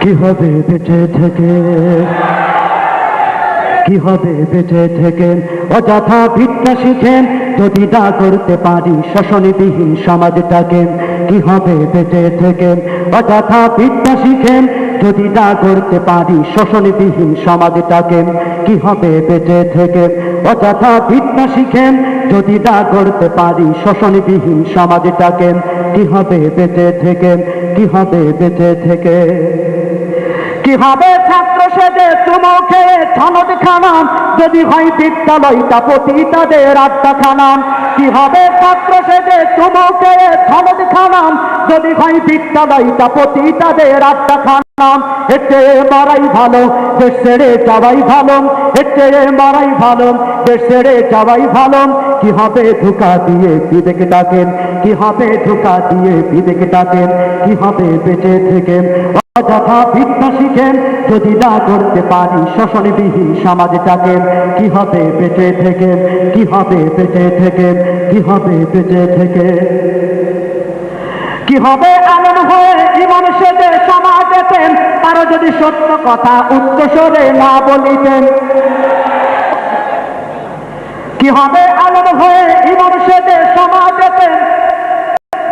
কি হবে বেঁচে থেকে, কি হবে বেঁচে থেকে অযথা ভিক্ষা শিখেন যদি না করতে পারি শোষণবিহীন সমাজটাকে। কি হবে বেঁচে থেকে অযথা ভিক্ষা শিখেন যদি না করতে পারি শোষণবিহীন সমাজটাকে। কি হবে বেঁচে থেকে অযথা ভিক্ষা শিখেন যদি না করতে পারি শোষণবিহীন সমাজটাকে। কি হবে বেঁচে থেকে, কি হবে বেঁচে থেকে। কি হবে ছাত্র সেজে চুমো খেয়ে ছনদ খানাম যদি হয় বিদ্যালয়টা পতিতাদের আড্ডাখানা। কি হবে ছাত্র সেজে চুমো খেয়ে ছনদ খানাম যদি হয় বিদ্যালয়টা পতিতাদের আড্ডাখানা। এর চেয়ে মারাই ভালো দেশ ছেড়ে যাওয়াই ভালো, এর চেয়ে মারাই ভালো দেশ ছেড়ে যাওয়াই ভালো। কি হবে ধোঁকা দিয়ে বিবেক ডাকেন, কি হবে ধোঁকা দিয়ে বিবেক ডাকেন। কি হবে বেঁচে থেকে অযথা ভিক্ষা শিখেন যদি না করতে পারি শোষণবিহীন সমাজটাকে। কি হবে বেঁচে থেকে, কি হবে বেঁচে থেকে, কি হবে বেঁচে থেকে। কি হবে আলেম হয়ে ইমাম সেজে সমাজেতেন তারা যদি সত্য কথা উচ্চস্বরে না বলিতেন। কি হবে আলেম হয়ে ইমাম সেজে সমাজেতেন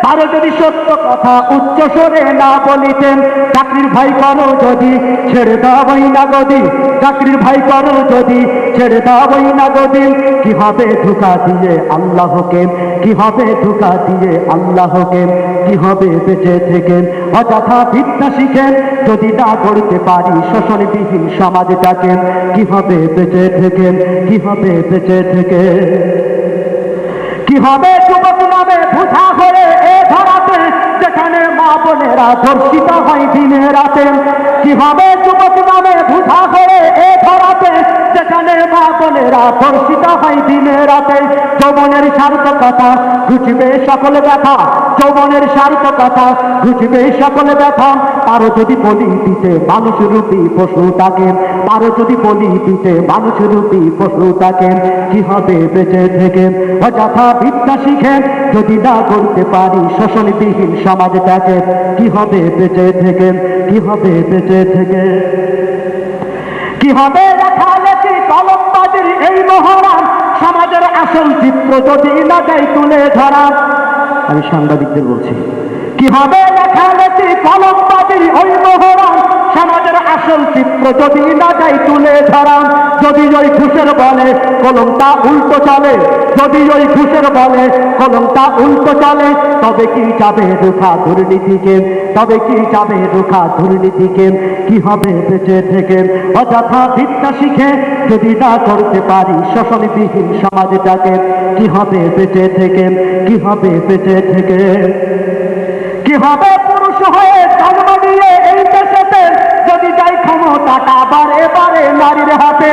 তারা যদি সত্য কথা উচ্চস্বরে না বলিতেন। চাকরির ভয় করো যদি ছেড়ে দাওই না গদি, চাকরির ভয় করো যদি ছেড়ে দাওই না গদি। কি হবে ধোঁকা দিয়ে আল্লাহকে, কি হবে ধোঁকা দিয়ে আল্লাহকে। কি হবে বেঁচে থেকে অযথা ভিক্ষা শিখেন যদি না করতে পারি শোষণবিহীন সমাজটাকে। কি হবে বেঁচে থেকে, কি হবে বেঁচে থেকে। কি হবে যুবক নামে বুঝা হয়ে এ ধরাতে যেখানে মা বোনেরা ধর্ষিত হয় দিনে রাতে। কি হবে যুবক নামে বুঝা হয়ে এ ধরাতে যেখানে মা বোনেরা ধর্ষিত হয় দিনে রাতে। যৌবনের সার্থকতা ঘুচবে সকল ব্যথা, যৌবনের সার্থকতা ঘুচবে সকল ব্যথা। তারও যদি বলি দিতে মানুষ রূপী পশুটাকে, তারও যদি বলি দিতে মানুষ রূপী পশুটাকে। কি হবে বেঁচে থেকে অযথা ভিক্ষা শিখেন যদি না করতে পারি শোষণবিহীন সমাজটাকে। কি হবে বেঁচে থেকে, কি হবে বেঁচে থেকে। কি হবে লেখালেখি কলমবাজির এই মহড়া সমাজের আসল চিত্র যদি না যাই তুলে ধরা। আমি সাংবাদিকদের বলছি, কি হবে লেখালেখি কলমবাজির ওই মহড়া সমাজের আসল চিত্র যদি না যাই তুলে ধরা। যদি ওই ঘুষের বলে কলমটা উল্টো চলে, যদি ওই ঘুষের বলে কলমটা উল্টো চলে তবে কি যাবে রুখা দুর্নীতিকে, তবে কি যাবে রুখা দুর্নীতিকে। কি হবে বেঁচে থেকে অযথা ভিক্ষা শিখে যদি না করতে পারি শোষণবিহীন সমাজটাকে। কি হবে বেঁচে থেকে, কি হবে বেঁচে থেকে। কি হবে পুরুষ হয়ে জন্ম নিয়ে এই দেশেতে যদি যাই ক্ষমতাটা বারে বারে নারীর হাতে।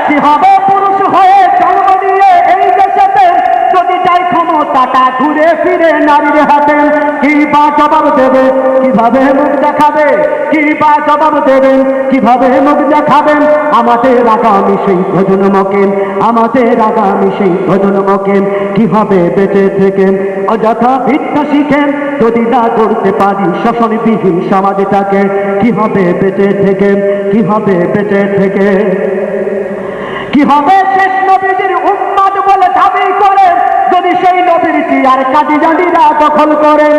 কি হবে পুরুষ হয়ে জন্ম নিয়ে এই দেশেতে যদি যাই ক্ষমতাটা ঘুরে ফিরে নারীর হাতে। কি বা জবাব দেবে, কিভাবে মুখ দেখাবে, কি বা জবাব দেবেন, কিভাবে মুখ দেখাবেন আমাদের আগামী সেই প্রজন্মকে, আমাদের আগামী সেই প্রজন্মকে। কি হবে বেঁচে থেকে অযথা ভিক্ষা শিখেন যদি না করতে পারি শোষণবিহীন সমাজটাকে। কি হবে বেঁচে থেকে, কি হবে বেঁচে থেকে। কি হবে শেষ নবীজির উম্মত বলে দাবি করে যদি সেই নবীর চেয়ার কাদিয়ানীরা দখল করে।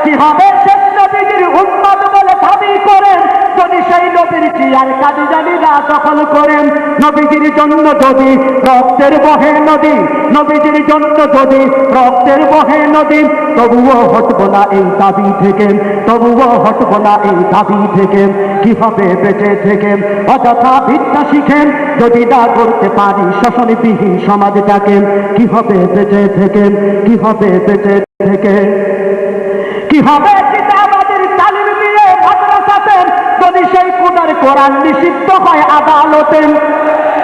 কি হবে শেষ নবীজির উম্মত বলে দাবি করেন যদি সেই নবীর চেয়ার কাদিয়ানীরা দখল করেন। নবীজির জন্য যদি রক্তের বহে নদী, নবীজির জন্য যদি রক্তের বহে নদী তবুও হটব না এই দাবি থেকে, তবুও হটব না এই দাবি থেকে। কি হবে বেঁচে থেকে অযথা ভিক্ষা শিখেন যদি না করতে পারি শোষণবিহীন সমাজটাকে। কি হবে বেঁচে থেকে, কি হবে বেঁচে থেকে। কি হবে কিতাবাদের তালিম দিয়ে মাদ্রাসাতে যদি সেই কোরআন কোরআন নিষিদ্ধ হয় আদালতে।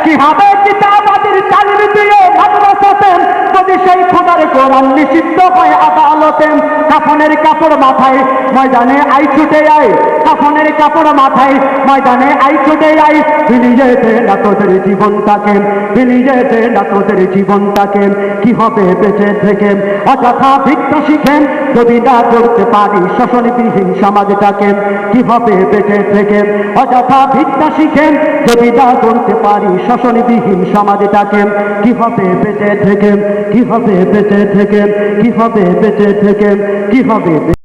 কি হবে কিতাবাদের তালিম দিয়ে মাদ্রাসাতে যদি সেই খোদার কোরআন নিষিদ্ধ হয় আদালতে। কাফনের কাপড় মাথায় ময়দানে আই ছুটে আয়, কাফনের কাপড় মাথায় ময়দানে আই ছুটে আই বিলিয়ে দে না তোদের জীবনটাকে বিলিয়ে দে না তোদের জীবনটাকে কি হবে বেঁচে থেকে অযথা ভিক্ষা শিখেন যদি না করতে পারি শোষণবিহীন সমাজটাকে কি হবে বেঁচে থেকে অযথা ভিক্ষা শিখেন যদি না করতে পারি শোষণবিহীন সমাজটাকে কি হবে বেঁচে থেকে কি হবে বেঁচে থেকে কি হবে বেঁচে থেকে কি হবে